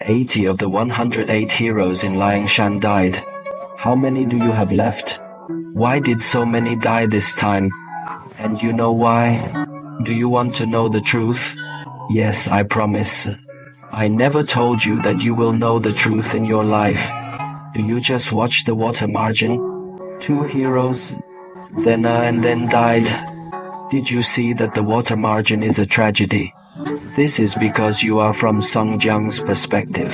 80 of the 108 heroes in Liangshan died. How many do you have left? Why did so many die this time? And you know why? Do you want to know the truth? Yes, I promise. I never told you that you will know the truth in your life. Do you just watch the water margin? 2 heroes, then and then died. Did you see that the water margin is a tragedy? This is because you are from Songjiang's perspective.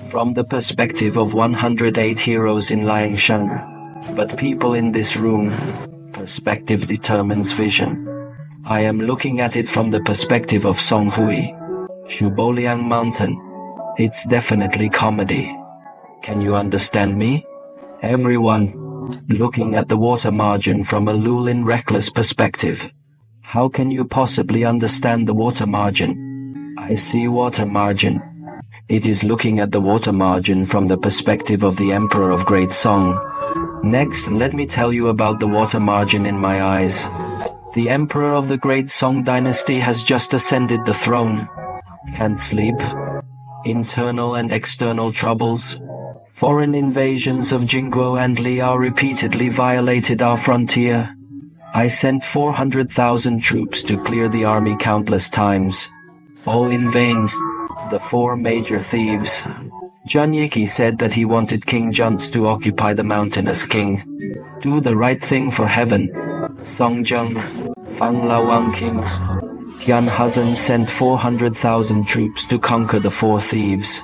From the perspective of 108 heroes in Liangshan. But people in this room, perspective determines vision. I am looking at it from the perspective of Songhui. Shuboliang Mountain. It's definitely comedy. Can you understand me? Everyone, looking at the water margin from a Lulin reckless perspective. How can you possibly understand the water margin? I see water margin. It is looking at the water margin from the perspective of the Emperor of Great Song. Next, let me tell you about the water margin in my eyes. The Emperor of the Great Song dynasty has just ascended the throne. Can't sleep. Internal and external troubles. Foreign invasions of Jingguo and Liao repeatedly violated our frontier. I sent 400,000 troops to clear the army countless times. All in vain. The 4 major thieves. Zhang Yiki said that he wanted King Junts to occupy the mountain as king. Do the right thing for heaven. Songjung, Fang Lawang King. Tian Hazan sent 400,000 troops to conquer the 4 thieves.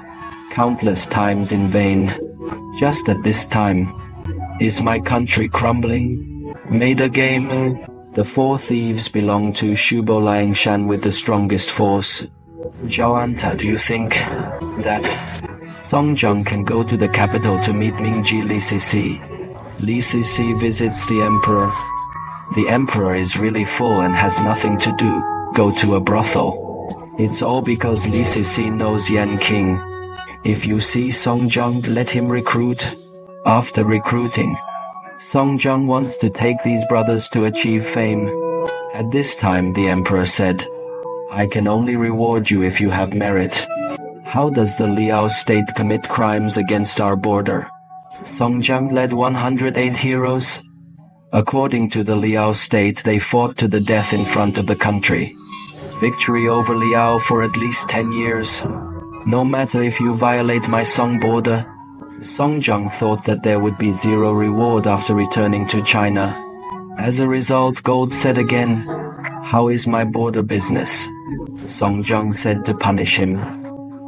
Countless times in vain. Just at this time. Is my country crumbling? Made a game. The 4 thieves belong to Shubo Liangshan with the strongest force. Zhaoanta, do you think that Songjung can go to the capital to meet Mingji Li Sisi? Li Sisi visits the emperor. The emperor is really full and has nothing to do. Go to a brothel. It's all because Li Sisi knows Yan King. If you see Songjung, let him recruit. After recruiting, Songjung wants to take these brothers to achieve fame. At this time, the emperor said, I can only reward you if you have merit. How does the Liao state commit crimes against our border? Songjung led 108 heroes. According to the Liao state, they fought to the death in front of the country. Victory over Liao for at least 10 years. No matter if you violate my Song border. Songjung thought that there would be 0 reward after returning to China. As a result, Gold said again, how is my border business? Songjung said to punish him.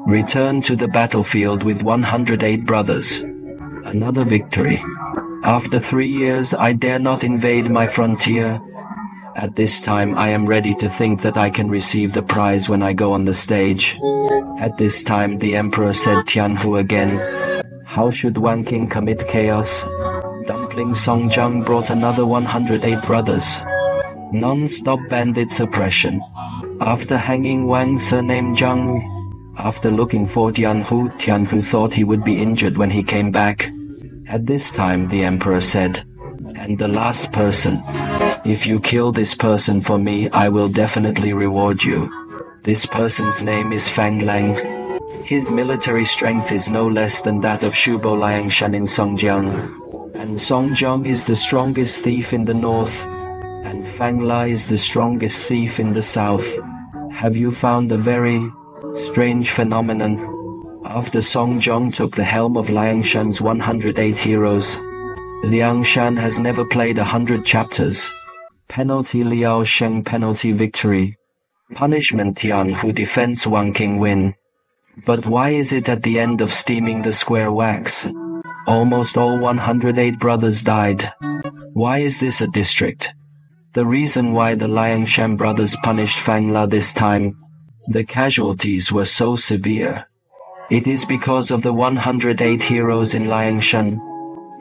Return to the battlefield with 108 brothers. Another victory. After 3 years, I dare not invade my frontier. At this time, I am ready to think that I can receive the prize when I go on the stage. At this time, the emperor said Tianhu again. How should Wang King commit chaos? Dumpling Songjung brought another 108 brothers. Non-stop bandit suppression. After hanging Wang surnamed Zhang. After looking for Tianhu thought he would be injured when he came back. At this time, the emperor said, and the last person. If you kill this person for me, I will definitely reward you. This person's name is Fang Lang. His military strength is no less than that of Shubo Liangshan in Songjiang. And Songjung is the strongest thief in the north. And Fang La is the strongest thief in the south. Have you found a very strange phenomenon? After Songjung took the helm of Liangshan's 108 heroes, Liangshan has never played 100 chapters. Penalty Liao Sheng penalty victory. Punishment Tianhu defense Wang King win. But why is it at the end of steaming the square wax? Almost all 108 brothers died. Why is this a district? The reason why the Liangshan brothers punished Fang La this time, the casualties were so severe. It is because of the 108 heroes in Liangshan.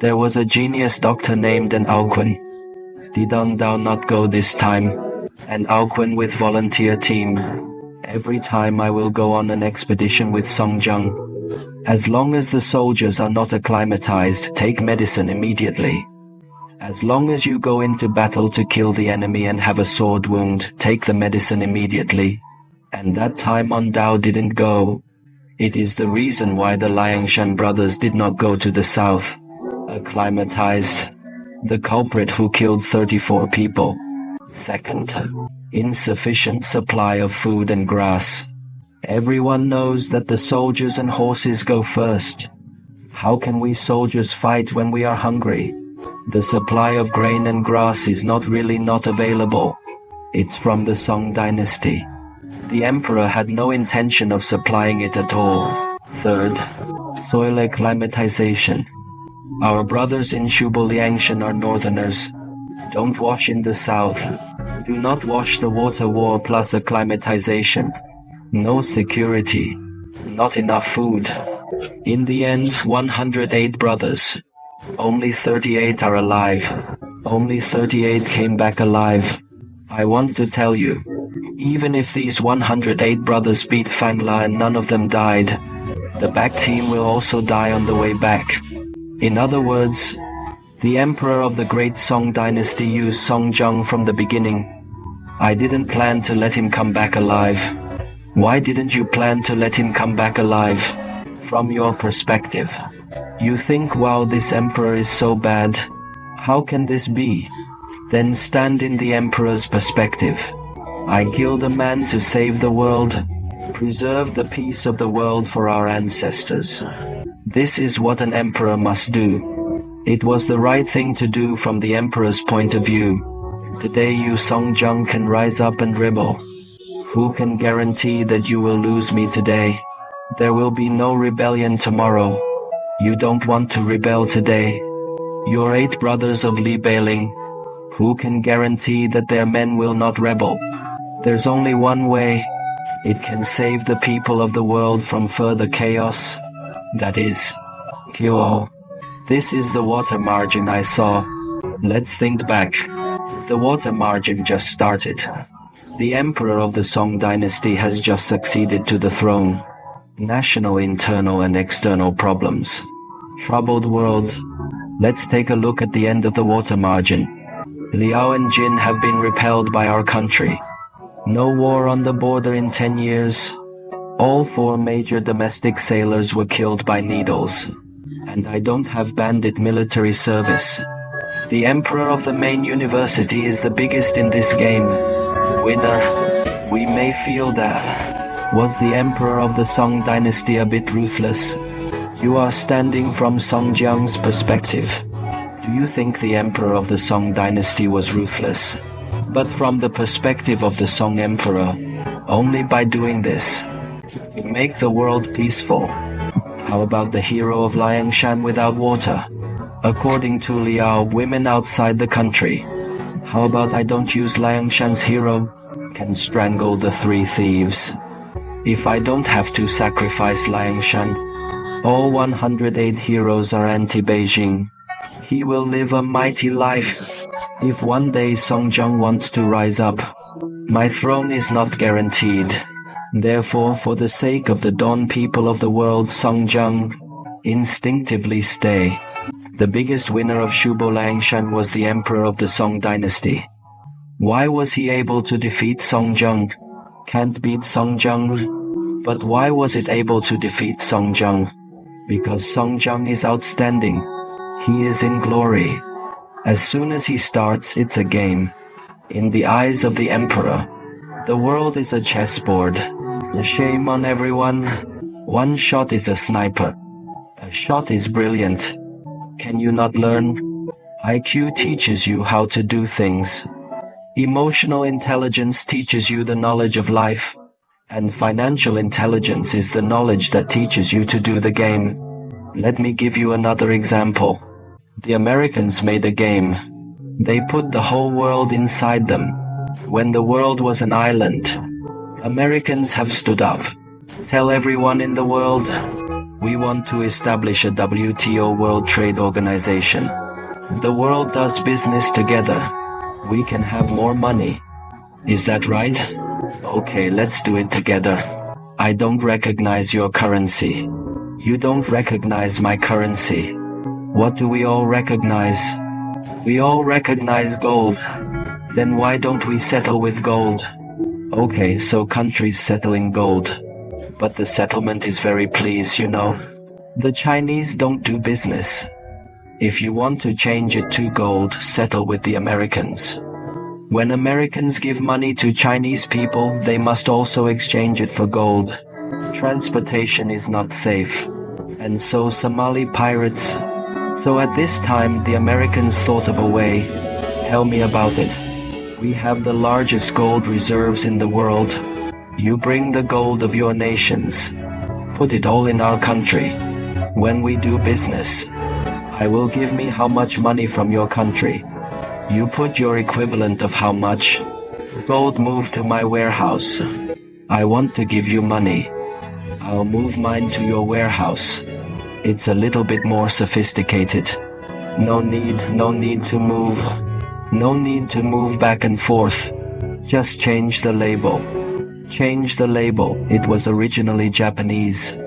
There was a genius doctor named an Aoquen. Did Dao not go this time? An Aoquen with volunteer team. Every time I will go on an expedition with Songjung. As long as the soldiers are not acclimatized, take medicine immediately. As long as you go into battle to kill the enemy and have a sword wound, take the medicine immediately. And that time on Dao didn't go. It is the reason why the Liangshan brothers did not go to the south. Acclimatized. The culprit who killed 34 people. Second, insufficient supply of food and grass. Everyone knows that the soldiers and horses go first. How can we soldiers fight when we are hungry? The supply of grain and grass is not available. It's from the Song dynasty. The emperor had no intention of supplying it at all. Third, soil acclimatization. Our brothers in Shubo Liangshan are northerners. Don't wash in the south. Do not wash the water war plus acclimatization. No security. Not enough food. In the end, 108 brothers. Only 38 are alive. Only 38 came back alive. I want to tell you, even if these 108 brothers beat Fangla and none of them died, the back team will also die on the way back. In other words, the emperor of the great Song dynasty used Song Jiang from the beginning. I didn't plan to let him come back alive. Why didn't you plan to let him come back alive? From your perspective, you think, wow, this emperor is so bad. How can this be? Then stand in the emperor's perspective. I killed a man to save the world, preserve the peace of the world for our ancestors. This is what an emperor must do. It was the right thing to do from the emperor's point of view. Today you Song Jiang can rise up and rebel. Who can guarantee that you will lose me today? There will be no rebellion tomorrow. You don't want to rebel today. Your 8 brothers of Li Beiling. Who can guarantee that their men will not rebel? There's only one way. It can save the people of the world from further chaos. That is, kill all. This is the water margin I saw. Let's think back. The water margin just started. The emperor of the Song dynasty has just succeeded to the throne. National internal and external problems. Troubled world. Let's take a look at the end of the water margin. Liao and Jin have been repelled by our country. No war on the border in 10 years. All 4 major domestic sailors were killed by needles. And I don't have bandit military service. The emperor of the main university is the biggest in this game. Winner. We may feel that. Was the emperor of the Song dynasty a bit ruthless? You are standing from Song Jiang's perspective. Do you think the emperor of the Song dynasty was ruthless? But from the perspective of the Song emperor, only by doing this, we make the world peaceful. How about the hero of Liangshan without water? According to Liao, women outside the country. How about I don't use Liangshan's hero? Can strangle the 3 thieves. If I don't have to sacrifice Liangshan, all 108 heroes are anti-Beijing. He will live a mighty life. If one day Song Jiang wants to rise up, my throne is not guaranteed. Therefore, for the sake of the Don people of the world, Song Jiang, instinctively stay. The biggest winner of Shubo Liangshan was the emperor of the Song dynasty. Why was he able to defeat Song Jiang? Can't beat Song Jiang. But why was it able to defeat Song Jiang? Because Song Jiang is outstanding. He is in glory. As soon as he starts, it's a game. In the eyes of the emperor, the world is a chessboard. Shame on everyone. One shot is a sniper. A shot is brilliant. Can you not learn? IQ teaches you how to do things. Emotional intelligence teaches you the knowledge of life. And financial intelligence is the knowledge that teaches you to do the game. Let me give you another example. The Americans made a game. They put the whole world inside them. When the world was an island, Americans have stood up. Tell everyone in the world, we want to establish a WTO World Trade Organization. The world does business together. We can have more money. Is that right? Okay, let's do it together. I don't recognize your currency. You don't recognize my currency. What do we all recognize? We all recognize gold. Then why don't we settle with gold? Okay, so countries settle in gold. But the settlement is very pleased, you know. The Chinese don't do business. If you want to change it to gold, settle with the Americans. When Americans give money to Chinese people, they must also exchange it for gold. Transportation is not safe. And so Somali pirates. So at this time, the Americans thought of a way. Tell me about it. We have the largest gold reserves in the world. You bring the gold of your nations. Put it all in our country. When we do business, I will give me how much money from your country. You put your equivalent of how much. Gold moved to my warehouse. I want to give you money. I'll move mine to your warehouse. It's a little bit more sophisticated. No need to move. No need to move back and forth. Just change the label. Change the label. It was originally Japanese.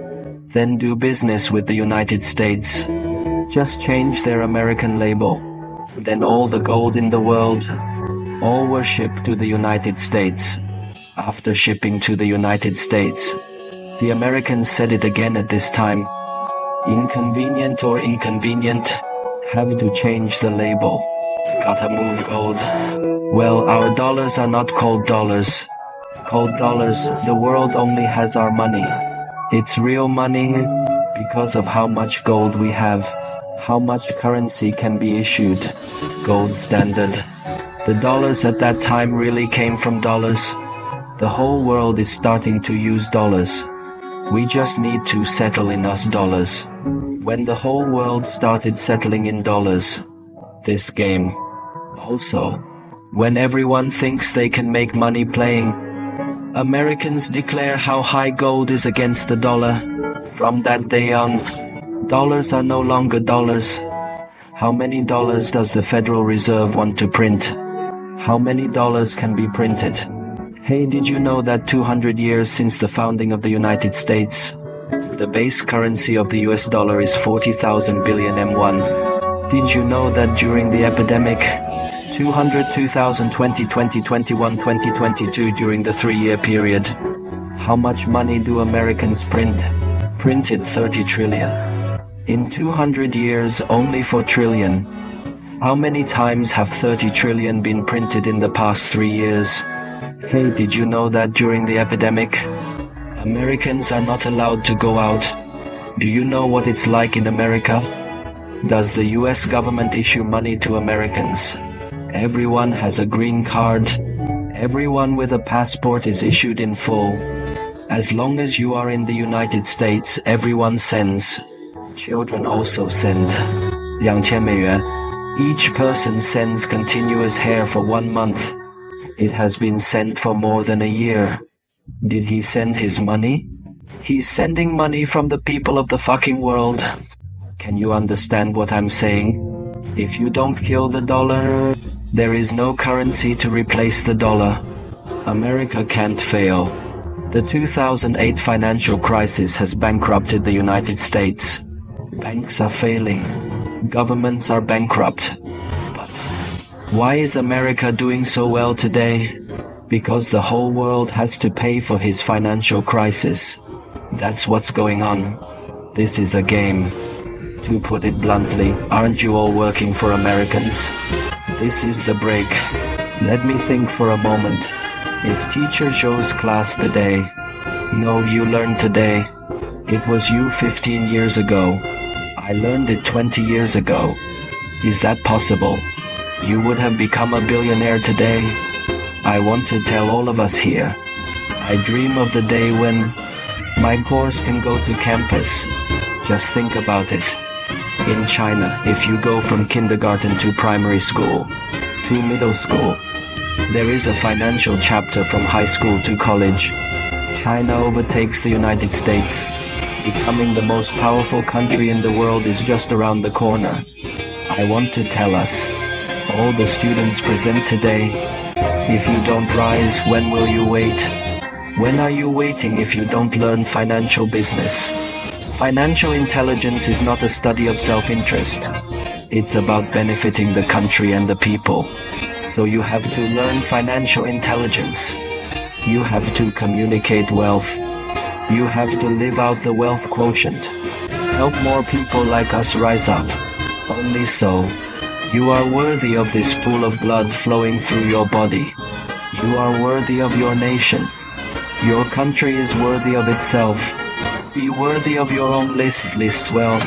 Then do business with the United States. Just change their American label. Then all the gold in the world, all were shipped to the United States. After shipping to the United States, the Americans said it again at this time. Inconvenient or inconvenient, have to change the label. Gotta move gold. Well, our dollars are not called dollars. Called dollars, the world only has our money. It's real money because of how much gold we have. How much currency can be issued? Gold standard. The dollars at that time really came from dollars. The whole world is starting to use dollars. We just need to settle in US dollars. When the whole world started settling in dollars, this game. Also, when everyone thinks they can make money playing, Americans declare how high gold is against the dollar. From that day on, dollars are no longer dollars. How many dollars does the Federal Reserve want to print? How many dollars can be printed? Hey, did you know that 200 years since the founding of the United States, the base currency of the US dollar is 40,000 billion M1? Did you know that during the epidemic, 200, 2020, 2021, 2022, during the 3-year period, how much money do Americans print? Printed 30 trillion. In 200 years, only 4 trillion. How many times have 30 trillion been printed in the past 3 years? Hey, did you know that during the epidemic, Americans are not allowed to go out? Do you know what it's like in America? Does the US government issue money to Americans? Everyone has a green card. Everyone with a passport is issued in full. As long as you are in the United States, everyone sends. Children also send. 2,000美元. Each person sends continuous hair for 1 month. It has been sent for more than a year. Did he send his money? He's sending money from the people of the fucking world. Can you understand what I'm saying? If you don't kill the dollar, there is no currency to replace the dollar. America can't fail. The 2008 financial crisis has bankrupted the United States. Banks are failing. Governments are bankrupt. But why is America doing so well today? Because the whole world has to pay for his financial crisis. That's what's going on. This is a game. To put it bluntly, aren't you all working for Americans? This is the break. Let me think for a moment. If teacher shows class today, no, you learned today. It was you 15 years ago. I learned it 20 years ago. Is that possible? You would have become a billionaire today? I want to tell all of us here. I dream of the day when my course can go to campus. Just think about it. In China, if you go from kindergarten to primary school, to middle school, there is a financial chapter from high school to college. China overtakes the United States. Becoming the most powerful country in the world is just around the corner. I want to tell us, all the students present today, if you don't rise, when will you wait? When are you waiting if you don't learn financial business? Financial intelligence is not a study of self-interest. It's about benefiting the country and the people. So you have to learn financial intelligence. You have to communicate wealth. You have to live out the wealth quotient. Help more people like us rise up. Only so. You are worthy of this pool of blood flowing through your body. You are worthy of your nation. Your country is worthy of itself. Be worthy of your own list well.